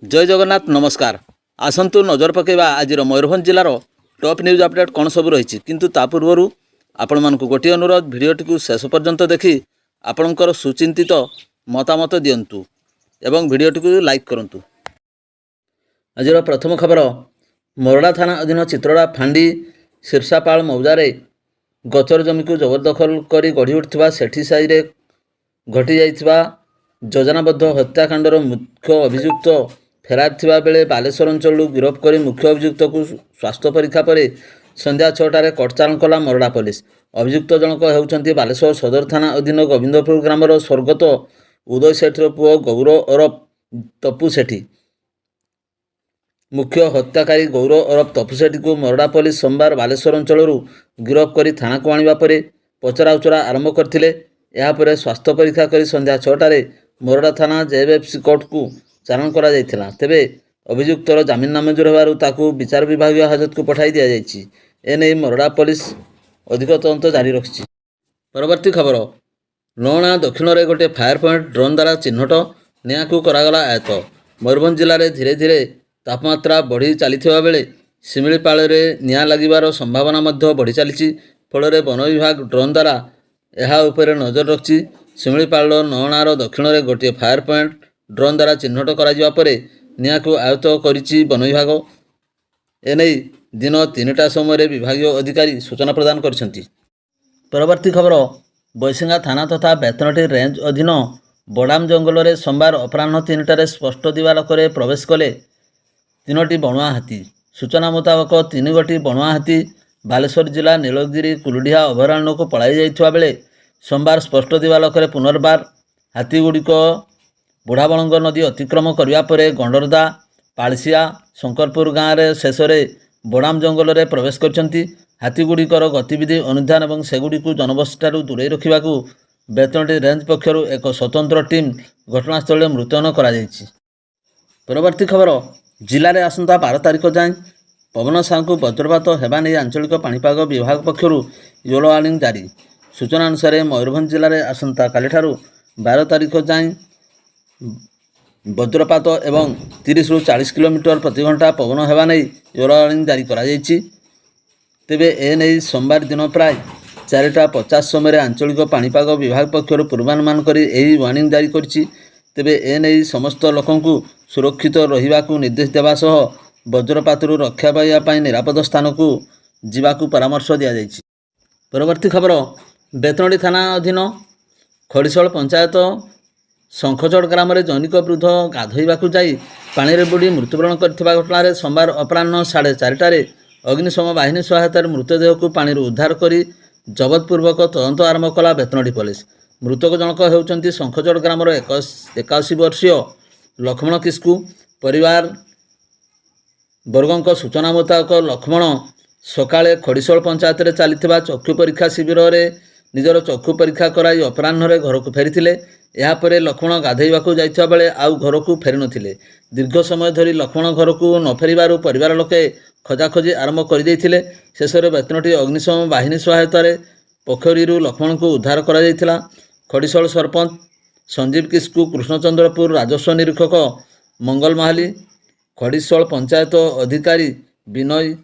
जय जगन्नाथ नमस्कार। आसतु नजर पकेबा आज मयूरभंज जिलार टॉप न्यूज अपडेट कौन सब रही किंतु ता पूर्व आपण मानक गोटे अनुरोध भिडियोटी को शेष पर्यंत देखि आपणकर सुचिंतित मतामत दिंतु एवं भिडियोटी को लाइक करूँ। आज प्रथम खबर मोरडा थाना अधीन चित्रोड़ा फांडी शीर्षापाल मौजारे गचर जमी को जबरदखल कर गढ़ी उठा सेठी साई रे घटी जाइथिबा योजनाबद्ध हत्याकांडर मुख्य अभियुक्त फेरार थिबा बेले बालेश्वर अंचल गिरफ कर मुख्य अभियुक्त को स्वास्थ्य परीक्षा पर संध्या 6टार कटचारण कला मोरडा पुलिस। अभियुक्त जनक होउछंती बालेश्वर सदर थाना अधीन गोविंदपुर ग्रामर स्वर्गत उदय सेठीर पुओ गौरव ओरफ तपु सेठी। मुख्य हत्याकारी गौरव ओरफ तपु सेठी को मोरडा पुलिस सोमवार बालेश्वर अंचल गिरफ कर थाना को आनिबा परे पचराउचरा आरंभ करथिले। यापर स्वास्थ्य परीक्षा कर संध्या 6टार मोरडा थाना जेएफसी कोर्ट को चारण करा जायथिला। तेबे अभियुक्तर जमीन नामंजूर होबारु ताकू विचार विभाग हाजत को पठाई दिया जायछि। एने मोरडा पुलिस अधिक तदंत जारी रखिछि। परवर्ती खबर लोणा दक्षिण रे गोटे फायर पॉइंट ड्रोन द्वारा चिन्हट निया को करागला आयत। मयूरभंज जिले में धीरे धीरे तापमात्रा बढ़ी चलीथिबा बेले शिमिलीपाल रे निया लागिबार संभावना मध्य बढ़ी चलीछि। फल वन विभाग ड्रोन द्वारा यह उपर नजर रखिछि। शिमिलीपाल नौणार दक्षिण रे गोटे फायर पॉइंट ड्रोन द्वारा चिन्हट करा परे निया को आयत्त करिछि वन विभाग। एने दिन 3टा समय विभागीय अधिकारी सूचना प्रदान करिसेंति। परवर्ती खबर बैसिंगा थाना तथा बेतनटी रेंज अधीन बडाम जंगल में सोमवार अपराह्न 3टार स्पष्ट दिवालोक प्रवेश कले 3टी बणुआ हाथी। सूचना मुताबक 3 गोटी बणुआ हाथी बालेश्वर जिला नीलगिरी कुलुढिया अभयारण्य को पलाई जाइथिबा बेले सोमवार स्पष्ट दिवालोक पुनर्बार हाथी गुड़िक बुढ़ाबलंग नदी अतिक्रम करने पर गंडरदा पालसिया शंकरपुर गाँव में शेष में बडाम जंगल में प्रवेश करछंती। हाथीगुड़िकर गतिविधि अनुधान और सेगुड़ी जनबसठार दूरे रखा बेतनटी रेंज पक्षर एक स्वतंत्र टीम घटनास्थल में मुतयन करा जायछि। परवर्ती खबर जिले में आसंता 12 तारिख जाए पवन साहू को वज्रपात होगा नहीं आंचलिक पाणीपाग विभाग पक्षर येलो वार्निंग जारी। सूचना अनुसार मयूरभंज जिले में आसंता कालिठारू 12 तारिख जाए वज्रपात एवं 30 ରୁ 40 किलोमीटर प्रति घंटा पवन होगा नहीं येलो वार्निंग जारी करा जायछि। तेबे एने सोमवार दिन प्राय 4:50 समय आंचलिक पाणीपाग विभाग पक्षर पूर्वानुमान कर यही वार्निंग जारी करिछि। तेबे एने समस्त लोकंकु सुरक्षित रहिबाकु निर्देश देवा सह वज्रपातरू रक्षा पाइबा निरापद स्थान को जीवाकू परामर्श दिया जायछि। परवर्ती खबर बेतनटी थाना अधीन खड़ीशल पंचायत शंखचड़ ग्राम में जैनिक वृद्ध गाधोइबाकू जाई पानी रे बुड़ी मृत्युवरण करथिबा घटना सोमवार अपराह्न 4:30टार अग्निशम बाहिनी सहायतार मृतदेह को पानी उद्धार कर जबतपूर्वक तदंत आरंभ कला बेतनटी पुलिस। मृतक जनक होउचंती शंखचड़ ग्रामर 81 वर्षीय लक्ष्मण किस्कू। परिवार वर्गों सूचना मुताबक लक्ष्मण सकाळे खड़ीशल पंचायत रे चलीथिबा चक्षु परीक्षा शिविर रे निजर चक्षु परीक्षा कराई अपराह्न घर को फेरी। यापर लक्ष्मण गाधोइबाकू जाइथिबा बेले आउ घर को फेरी नथिले। दीर्घ समय धरी लक्ष्मण घर को न फेरिबारु परिवार लोके खोजाखोजी आरंभ कर देइथिले। शेष में बेतनटी अग्निशम बाहिनी सहायतार पोखरी लक्ष्मण को उद्धार करा जाइथिला। खड़ीशल सरपंच संजीव किस्कू, कृष्णचंद्रपुर राजस्व निरीक्षक मंगल महाली, खड़ीशल पंचायत अधिकारी विनय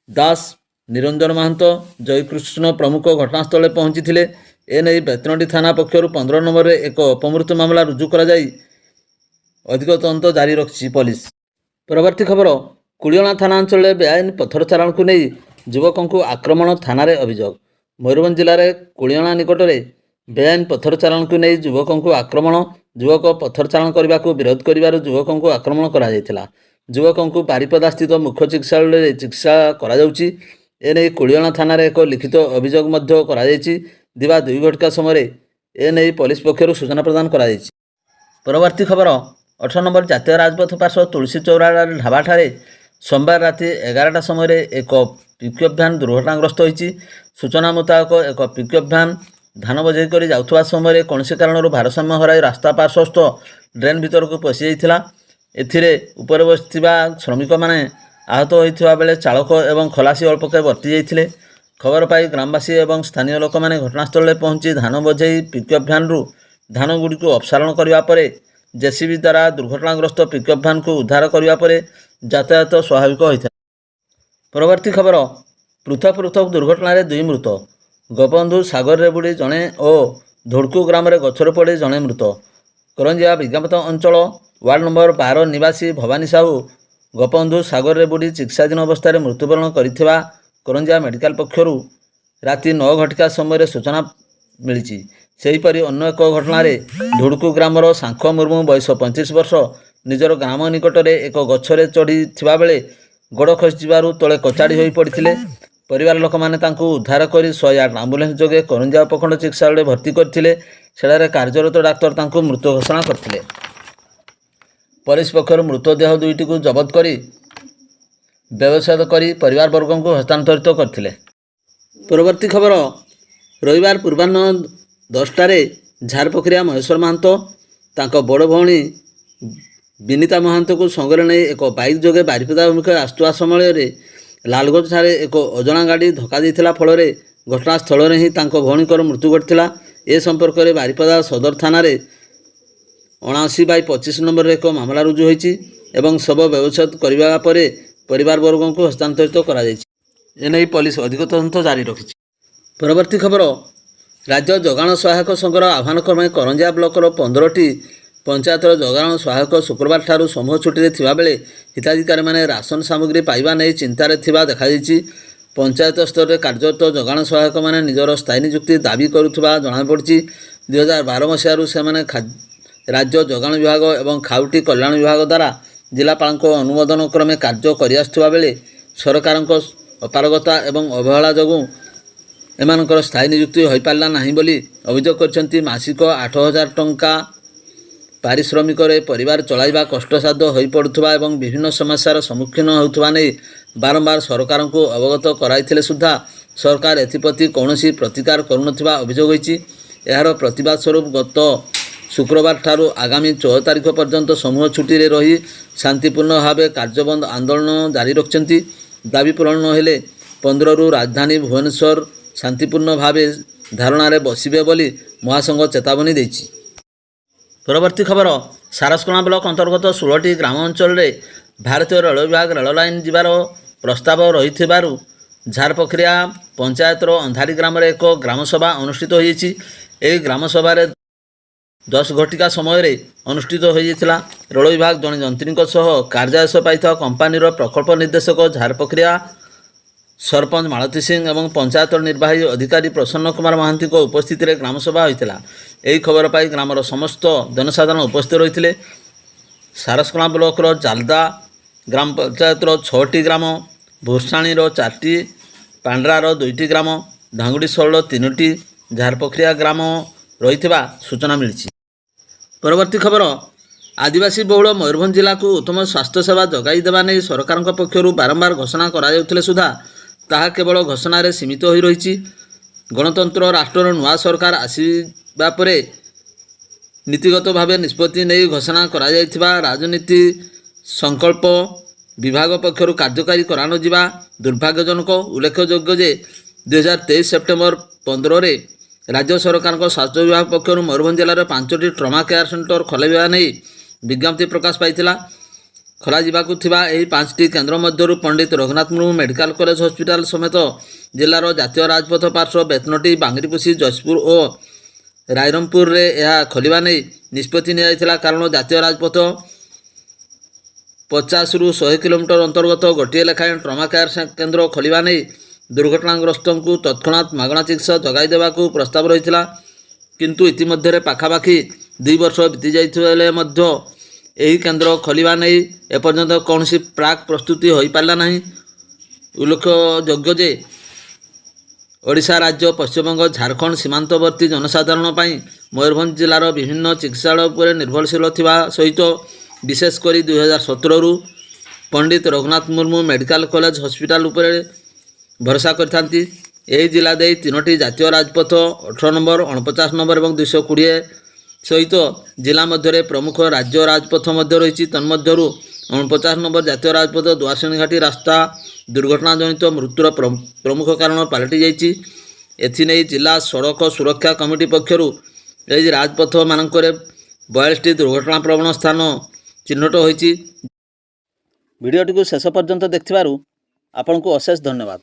दास, निरंजन महंत, जयकृष्ण प्रमुख घटनास्थल पहुंची थे। एने बेतनटी थाना पक्षर 15 नंबर एक अपमृत्यु मामला रुजु करा जाई अधिक तदंत जारी रखी पुलिस। परवर्ती खबर कुलियणा थाना अंचल बेआईन पत्थर चालाण को नहीं युवकों को आक्रमण थाना रे अभियोग। मयूरभंज जिले में कुलियणा निकट में बेआईन पत्थर चालाण को नहीं युवकों को आक्रमण युवक पत्थर चालाण करने को विरोध कर युवकों को आक्रमण करा जायथिला। युवकों को बारिपदा स्थित मुख्य चिकित्सालय चिकित्सा करा जाउछि। एने कुलियणा थाना रे एक लिखित अभियोग मध्य करा जायछि। दिवा 2 घटिका समय एने पुलिस पक्षर सूचना प्रदान करा जायछि। परवर्ती खबर 18 नंबर जातीय राजपथ पार्श्व तुलसी चौरा ढाबा ठारे सोमवार राति 11टा समय एक पिकअप भ्यान दुर्घटनाग्रस्त होइछि। सूचना मुताबक एक पिकअप भ्यान धान बजै कर जाउथबा समय कौनसी कारणରୁ भारसाम्य हराई रास्ता पार्श्वस्थ ड्रेन भीतर को पशि जाइथिला। एथिरे ऊपर बसिथिबा श्रमिक माने आहत होइथिबा बेले चालक एवं खलासी अल्पके वर्ती जाइथिले। खबर पाई ग्रामवासी एवं स्थानीय लोक मैंने घटनास्थल में पहुंची धान बजई पिकअप भ्यान धान गुड़ी को अपसारण करने ଜେସିବି ଦ୍ୱାରା ଦୁର୍ଘଟଣାଗ୍ରସ୍ତ ପିକଅପ୍ ଭ୍ୟାନ୍କୁ ଉଦ୍ଧାର କରିବା ପରେ ଯାତାୟାତ ସ୍ୱାଭାବିକ ହୋଇଥିଲା। ପରବର୍ତ୍ତୀ ଖବର, ପୃଥକ ପୃଥକ ଦୁର୍ଘଟଣାରେ 2 ମୃତ। ଗୋପବନ୍ଧୁ ସାଗରରେ ବୁଡ଼ି ଜଣେ ଓ ଧୋଡ଼କୁ ଗ୍ରାମରେ ଗଛରେ ପଡ଼ି ଜଣେ ମୃତ। କରଞ୍ଜିଆ ବିଜ୍ଞାପନ ଅଞ୍ଚଳ ୱାର୍ଡ଼ ନମ୍ବର 12 ନିବାସୀ ଭବାନୀ ସାହୁ ଗୋପବନ୍ଧୁ ସାଗରରେ ବୁଡ଼ି ଚିକିତ୍ସାଧୀନ ଅବସ୍ଥାରେ ମୃତ୍ୟୁବରଣ କରିଥିବା କରଞ୍ଜିଆ ମେଡ଼ିକାଲ ପକ୍ଷରୁ ରାତି 9 ଘଟିକା ସମୟରେ ସୂଚନା ମିଳିଛି। ସେହିପରି ଅନ୍ୟ ଏକ ଘଟଣାରେ ଧୋଡ଼କୁ ଗ୍ରାମର ସାଙ୍ଖ ମୁର୍ମୁ ବୟସ 35 ବର୍ଷ ନିଜର ଗ୍ରାମ ନିକଟରେ ଏକ ଗଛରେ ଚଢ଼ି ଥିବାବେଳେ ଗୋଡ଼ ଖସିଯିବାରୁ ତଳେ କଚାଡ଼ି ହୋଇ ପଡ଼ିଥିଲେ। ପରିବାର ଲୋକମାନେ ତାଙ୍କୁ ଉଦ୍ଧାର କରି 108 ଆମ୍ବୁଲାନ୍ସ ଯୋଗେ କରଞ୍ଜିଆ ଉପଖଣ୍ଡ ଚିକିତ୍ସାଳୟରେ ଭର୍ତ୍ତି କରିଥିଲେ। ସେଠାରେ କାର୍ଯ୍ୟରତ ଡାକ୍ତର ତାଙ୍କୁ ମୃତ ଘୋଷଣା କରିଥିଲେ। ପୋଲିସ ପକ୍ଷରୁ ମୃତଦେହ ଦୁଇଟିକୁ ଜବତ କରି ବ୍ୟବଚ୍ଛେଦ କରି ପରିବାରବର୍ଗଙ୍କୁ ହସ୍ତାନ୍ତରିତ କରିଥିଲେ। ପରବର୍ତ୍ତୀ ଖବର, ରବିବାର ପୂର୍ବାହ୍ନ 10ଟାରେ ଝାରପୋଖରିଆ ମହେଶ୍ୱର ମହାନ୍ତ ତାଙ୍କ ବଡ଼ ଭଉଣୀ ବିନିତା ମହାନ୍ତକୁ ସଙ୍ଗରେ ନେଇ ଏକ ବାଇକ୍ ଯୋଗେ ବାରିପଦା ଅଭିମୁଖେ ଆସୁଥିବା ସମୟରେ ଲାଲଗଞ୍ଜଠାରେ ଏକ ଅଜଣା ଗାଡ଼ି ଧକ୍କା ଦେଇଥିଲା। ଫଳରେ ଘଟଣାସ୍ଥଳରେ ହିଁ ତାଙ୍କ ଭଉଣୀଙ୍କର ମୃତ୍ୟୁ ଘଟିଥିଲା। ଏ ସମ୍ପର୍କରେ ବାରିପଦା ସଦର ଥାନାରେ 79/25 ନମ୍ବରରେ ଏକ ମାମଲା ରୁଜୁ ହୋଇଛି ଏବଂ ଶବ ବ୍ୟବଚ୍ଛେଦ କରିବା ପରେ ପରିବାରବର୍ଗଙ୍କୁ ହସ୍ତାନ୍ତରିତ କରାଯାଇଛି। ଏନେଇ ପୋଲିସ ଅଧିକ ତଦନ୍ତ ଜାରି ରଖିଛି। ପରବର୍ତ୍ତୀ ଖବର, ରାଜ୍ୟ ଯୋଗାଣ ସହାୟକ ସଂଘର ଆହ୍ୱାନ କ୍ରମେ କରଞ୍ଜିଆ ବ୍ଲକର 15ଟି ପଞ୍ଚାୟତର ଯୋଗାଣ ସହାୟକ ଶୁକ୍ରବାରଠାରୁ ସମୂହ ଛୁଟିରେ ଥିବାବେଳେ ହିତାଧିକାରୀମାନେ ରାସନ ସାମଗ୍ରୀ ପାଇବା ନେଇ ଚିନ୍ତାରେ ଥିବା ଦେଖାଯାଇଛି। ପଞ୍ଚାୟତ ସ୍ତରରେ କାର୍ଯ୍ୟରତ ଯୋଗାଣ ସହାୟକମାନେ ନିଜର ସ୍ଥାୟୀ ନିଯୁକ୍ତି ଦାବି କରୁଥିବା ଜଣାପଡ଼ିଛି। 2012 ମସିହାରୁ ସେମାନେ ରାଜ୍ୟ ଯୋଗାଣ ବିଭାଗ ଏବଂ ଖାଉଟି କଲ୍ୟାଣ ବିଭାଗ ଦ୍ୱାରା ଜିଲ୍ଲାପାଳଙ୍କ ଅନୁମୋଦନ କ୍ରମେ କାର୍ଯ୍ୟ କରିଆସୁଥିବା ବେଳେ ସରକାରଙ୍କ ଅପାରଗତା ଏବଂ ଅବହେଳା ଯୋଗୁଁ ଏମାନଙ୍କର ସ୍ଥାୟୀ ନିଯୁକ୍ତି ହୋଇପାରିଲା ନାହିଁ ବୋଲି ଅଭିଯୋଗ କରିଛନ୍ତି। ମାସିକ 8,000 ଟଙ୍କା ପାରିଶ୍ରମିକରେ ପରିବାର ଚଳାଇବା କଷ୍ଟସାଧ୍ୟ ହୋଇପଡ଼ୁଥିବା ଏବଂ ବିଭିନ୍ନ ସମସ୍ୟାର ସମ୍ମୁଖୀନ ହେଉଥିବା ନେଇ ବାରମ୍ବାର ସରକାରଙ୍କୁ ଅବଗତ କରାଇଥିଲେ ସୁଦ୍ଧା ସରକାର ଏଥିପ୍ରତି କୌଣସି ପ୍ରତିକାର କରୁନଥିବା ଅଭିଯୋଗ ହୋଇଛି। ଏହାର ପ୍ରତିବାଦ ସ୍ୱରୂପ ଗତ ଶୁକ୍ରବାର ଠାରୁ ଆଗାମୀ 14 ତାରିଖ ପର୍ଯ୍ୟନ୍ତ ସମୂହ ଛୁଟିରେ ରହି ଶାନ୍ତିପୂର୍ଣ୍ଣ ଭାବେ କାର୍ଯ୍ୟବନ୍ଦ ଆନ୍ଦୋଳନ ଜାରି ରଖିଛନ୍ତି। ଦାବି ପୂରଣ ନ ହେଲେ 15ରୁ ରାଜଧାନୀ ଭୁବନେଶ୍ୱର ଶାନ୍ତିପୂର୍ଣ୍ଣ ଭାବେ ଧାରଣାରେ ବସିବେ ବୋଲି ମହାସଂଘ ଚେତାବନୀ ଦେଇଛି। ପରବର୍ତ୍ତୀ ଖବର, ସାରସକଣା ବ୍ଲକ ଅନ୍ତର୍ଗତ 16ଟି ଗ୍ରାମ ଅଞ୍ଚଳରେ ଭାରତୀୟ ରେଳ ବିଭାଗ ରେଳ ଲାଇନ୍ ଯିବାର ପ୍ରସ୍ତାବ ରହିଥିବାରୁ ଝାରପୋଖରିଆ ପଞ୍ଚାୟତର ଅନ୍ଧାରୀ ଗ୍ରାମରେ ଏକ ଗ୍ରାମସଭା ଅନୁଷ୍ଠିତ ହୋଇଯାଇଛି। ଏହି ଗ୍ରାମସଭାରେ 10 ଘଟିକା ସମୟରେ ଅନୁଷ୍ଠିତ ହୋଇଯାଇଥିଲା। ରେଳ ବିଭାଗ ଜଣେ ଯନ୍ତ୍ରୀଙ୍କ ସହ କାର୍ଯ୍ୟାଦେଶ ପାଇଥିବା କମ୍ପାନୀର ପ୍ରକଳ୍ପ ନିର୍ଦ୍ଦେଶକ ଝାରପୋଖରିଆ ସରପଞ୍ଚ ମାଳତୀ ସିଂ ଏବଂ ପଞ୍ଚାୟତର ନିର୍ବାହୀ ଅଧିକାରୀ ପ୍ରସନ୍ନ କୁମାର ମହାନ୍ତିଙ୍କ ଉପସ୍ଥିତିରେ ଗ୍ରାମସଭା ହୋଇଥିଲା। ଏହି ଖବର ପାଇ ଗ୍ରାମର ସମସ୍ତ ଜନସାଧାରଣ ଉପସ୍ଥିତ ରହିଥିଲେ। ସାରସକଣା ବ୍ଲକର ଜାଲଦା ଗ୍ରାମ ପଞ୍ଚାୟତର 6ଟି ଗ୍ରାମ, ଭୁଷାଣୀର 4ଟି, ପାଣ୍ଡ୍ରାର 2ଟି ଗ୍ରାମ, ଧାଙ୍ଗୁଡ଼ି ଷୋଳର 3ଟି, ଝାରପୋଖରିଆ ଗ୍ରାମ ରହିଥିବା ସୂଚନା ମିଳିଛି। ପରବର୍ତ୍ତୀ ଖବର, ଆଦିବାସୀ ବହୁଳ ମୟୂରଭଞ୍ଜ ଜିଲ୍ଲାକୁ ଉତ୍ତମ ସ୍ୱାସ୍ଥ୍ୟସେବା ଯୋଗାଇ ଦେବା ନେଇ ସରକାରଙ୍କ ପକ୍ଷରୁ ବାରମ୍ବାର ଘୋଷଣା କରାଯାଉଥିଲେ ସୁଦ୍ଧା ତାହା କେବଳ ଘୋଷଣାରେ ସୀମିତ ହୋଇ ରହିଛି। ଗଣତନ୍ତ୍ର ରାଷ୍ଟ୍ରର ନୂଆ ସରକାର ଆସିବା ପରେ ନୀତିଗତ ଭାବେ ନିଷ୍ପତ୍ତି ନେଇ ଘୋଷଣା କରାଯାଇଥିବା ରାଜନୀତି ସଂକଳ୍ପ ବିଭାଗ ପକ୍ଷରୁ କାର୍ଯ୍ୟକାରୀ କରାନଯିବା ଦୁର୍ଭାଗ୍ୟଜନକ। ଉଲ୍ଲେଖଯୋଗ୍ୟ ଯେ 2023 ସେପ୍ଟେମ୍ବର 15ରେ ରାଜ୍ୟ ସରକାରଙ୍କ ସ୍ୱାସ୍ଥ୍ୟ ବିଭାଗ ପକ୍ଷରୁ ମୟୂରଭଞ୍ଜ ଜିଲ୍ଲାରେ 5ଟି ଟ୍ରମା କେୟାର ସେଣ୍ଟର ଖୋଲାଇବା ନେଇ ବିଜ୍ଞପ୍ତି ପ୍ରକାଶ ପାଇଥିଲା। ଖୋଲାଯିବାକୁ ଥିବା ଏହି 5ଟି କେନ୍ଦ୍ର ମଧ୍ୟରୁ Pandit Raghunath Murmu medical college hospital ସମେତ ଜିଲ୍ଲାର ଜାତୀୟ ରାଜପଥ ପାର୍ଶ୍ୱ ବେତନଟି, ବାଙ୍ଗିରିପୋଷି, ଜୟପୁର ଓ ରାଇରଙ୍ଗପୁରରେ ଏହା ଖୋଲିବା ନେଇ ନିଷ୍ପତ୍ତି ନିଆଯାଇଥିଲା। କାରଣ ଜାତୀୟ ରାଜପଥ 50ରୁ 100 କିଲୋମିଟର ଅନ୍ତର୍ଗତ ଗୋଟିଏ ଲେଖାଏଁ ଟ୍ରମା କେୟାର କେନ୍ଦ୍ର ଖୋଲିବା ନେଇ ଦୁର୍ଘଟଣାଗ୍ରସ୍ତଙ୍କୁ ତତ୍କ୍ଷଣାତ୍ ମାଗଣା ଚିକିତ୍ସା ଯୋଗାଇ ଦେବାକୁ ପ୍ରସ୍ତାବ ରହିଥିଲା। କିନ୍ତୁ ଇତିମଧ୍ୟରେ ପାଖାପାଖି 2 ବର୍ଷ ବିତିଯାଇଥିବା ବେଳେ ମଧ୍ୟ ଏହି କେନ୍ଦ୍ର ଖୋଲିବା ନେଇ ଏପର୍ଯ୍ୟନ୍ତ କୌଣସି ପ୍ରାକ୍ ପ୍ରସ୍ତୁତି ହୋଇପାରିଲା ନାହିଁ। ଉଲ୍ଲେଖଯୋଗ୍ୟ ଯେ ଓଡ଼ିଶା ରାଜ୍ୟ, ପଶ୍ଚିମବଙ୍ଗ, ଝାଡ଼ଖଣ୍ଡ ସୀମାନ୍ତବର୍ତ୍ତୀ ଜନସାଧାରଣ ପାଇଁ ମୟୂରଭଞ୍ଜ ଜିଲ୍ଲାର ବିଭିନ୍ନ ଚିକିତ୍ସାଳୟ ଉପରେ ନିର୍ଭରଶୀଳ ଥିବା ସହିତ ବିଶେଷ କରି 2017ରୁ Pandit Raghunath Murmu medical college hospital ଉପରେ ଭରସା କରିଥାନ୍ତି। ଏହି ଜିଲ୍ଲା ଦେଇ 3ଟି ଜାତୀୟ ରାଜପଥ 18 ନମ୍ବର, 49 ନମ୍ବର ଏବଂ 220 ସହିତ ଜିଲ୍ଲା ମଧ୍ୟରେ ପ୍ରମୁଖ ରାଜ୍ୟ ରାଜପଥ ମଧ୍ୟ ରହିଛି। ତନ୍ମଧ୍ୟରୁ 49 ନମ୍ବର ଜାତୀୟ ରାଜପଥ ଦୁଆରସେଣି ଘାଟି ରାସ୍ତା ଦୁର୍ଘଟଣାଜନିତ ମୃତ୍ୟୁର ପ୍ରମୁଖ କାରଣ ପାଲଟି ଯାଇଛି। ଏଥିନେଇ ଜିଲ୍ଲା ସଡ଼କ ସୁରକ୍ଷା କମିଟି ପକ୍ଷରୁ ଏହି ରାଜପଥମାନଙ୍କରେ 42ଟି ଦୁର୍ଘଟଣାପ୍ରବଣ ସ୍ଥାନ ଚିହ୍ନଟ ହୋଇଛି। ଭିଡ଼ିଓଟିକୁ ଶେଷ ପର୍ଯ୍ୟନ୍ତ ଦେଖିଥିବାରୁ ଆପଣଙ୍କୁ ଅଶେଷ ଧନ୍ୟବାଦ।